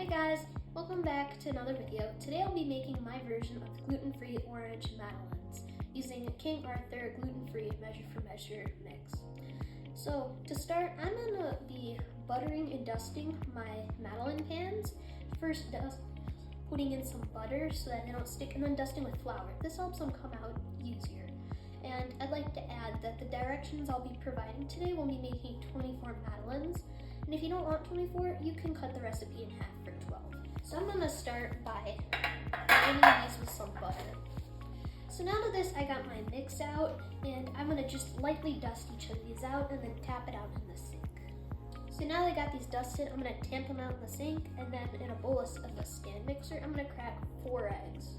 Hi guys, welcome back to another video. Today I'll be making my version of gluten-free orange Madeleines using a King Arthur gluten-free measure for measure mix. So to start, I'm gonna be buttering and dusting my Madeleine pans. First, putting in some butter so that they don't stick, and then dusting with flour. This helps them come out easier. And I'd like to add that the directions I'll be providing today will be making 24 Madeleines. And if you don't want 24, you can cut the recipe in half for 12. So I'm gonna start by lining these with some butter. So now to this, I got my mix out, and I'm gonna just lightly dust each of these out and then tap it out in the sink. So now that I got these dusted, I'm gonna tamp them out in the sink, and then in a bowl of a stand mixer, I'm gonna crack 4 eggs.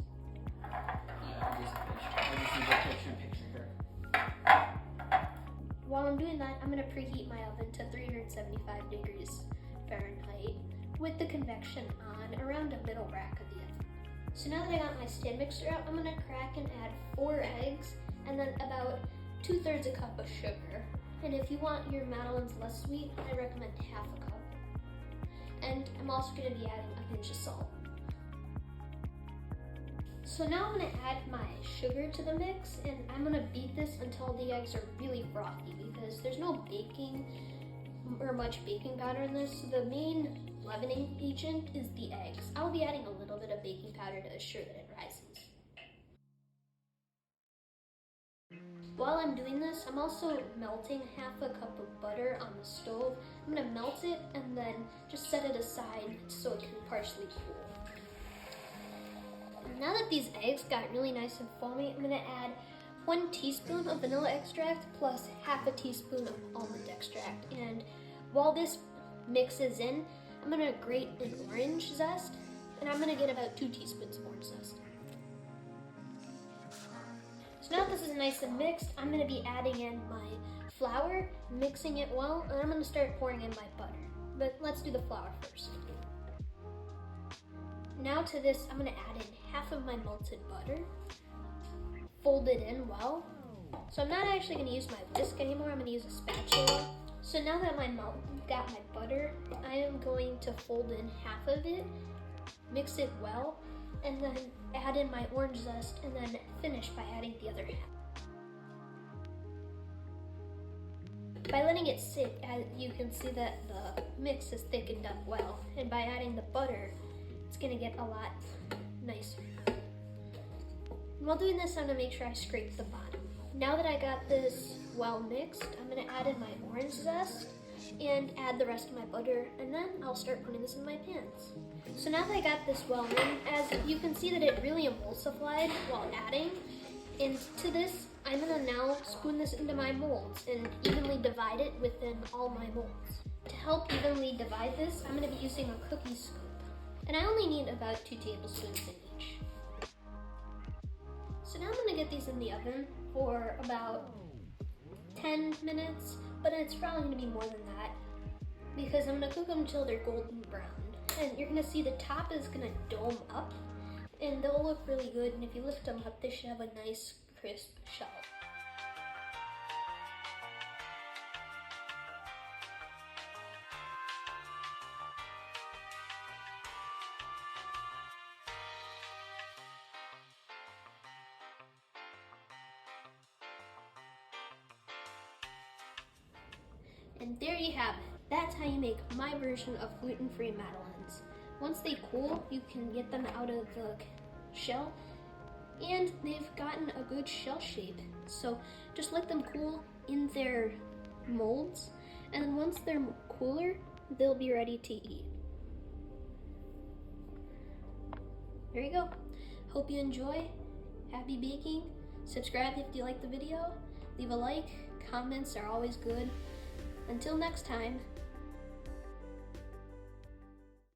While I'm doing that, I'm going to preheat my oven to 375 degrees Fahrenheit with the convection on around the middle rack of the oven. So now that I got my stand mixer out, I'm going to crack and add 4 eggs and then about 2/3 a cup of sugar. And if you want your Madeleines less sweet, I recommend half a cup. And I'm also going to be adding a pinch of salt. So now I'm going to add my sugar to the mix, and I'm going to beat this until the eggs are really frothy because there's no baking or much baking powder in this. So the main leavening agent is the eggs. I'll be adding a little bit of baking powder to assure that it rises. While I'm doing this, I'm also melting half a cup of butter on the stove. I'm going to melt it and then just set it aside so it can partially cool. Now that these eggs got really nice and foamy, I'm going to add 1 teaspoon of vanilla extract plus half a teaspoon of almond extract. And while this mixes in, I'm going to grate an orange zest, and I'm going to get about 2 teaspoons of orange zest. So now that this is nice and mixed, I'm going to be adding in my flour, mixing it well, and I'm going to start pouring in my butter. But let's do the flour first. Now to this, I'm going to add in half of my melted butter, fold it in well. So I'm not actually going to use my whisk anymore, I'm going to use a spatula. So now that I got my butter, I am going to fold in half of it, mix it well, and then add in my orange zest, and then finish by adding the other half. By letting it sit, you can see that the mix is thickened up well, and by adding the butter, it's gonna get a lot nicer. And while doing this, I'm gonna make sure I scrape the bottom. Now that I got this well mixed, I'm gonna add in my orange zest and add the rest of my butter, and then I'll start putting this in my pans. So now that I got this well in, as you can see that it really emulsified while adding, and to this, I'm gonna now spoon this into my molds and evenly divide it within all my molds. To help evenly divide this, I'm gonna be using a cookie scoop. And I only need about 2 tablespoons in each. So now I'm gonna get these in the oven for about 10 minutes, but it's probably gonna be more than that because I'm gonna cook them until they're golden brown. And you're gonna see the top is gonna dome up and they'll look really good. And if you lift them up, they should have a nice crisp shell. And there you have it. That's how you make my version of gluten-free Madeleines. Once they cool, you can get them out of the shell, and they've gotten a good shell shape. So just let them cool in their molds, and once they're cooler, they'll be ready to eat. There you go. Hope you enjoy. Happy baking. Subscribe if you like the video. Leave a like. Comments are always good. Until next time,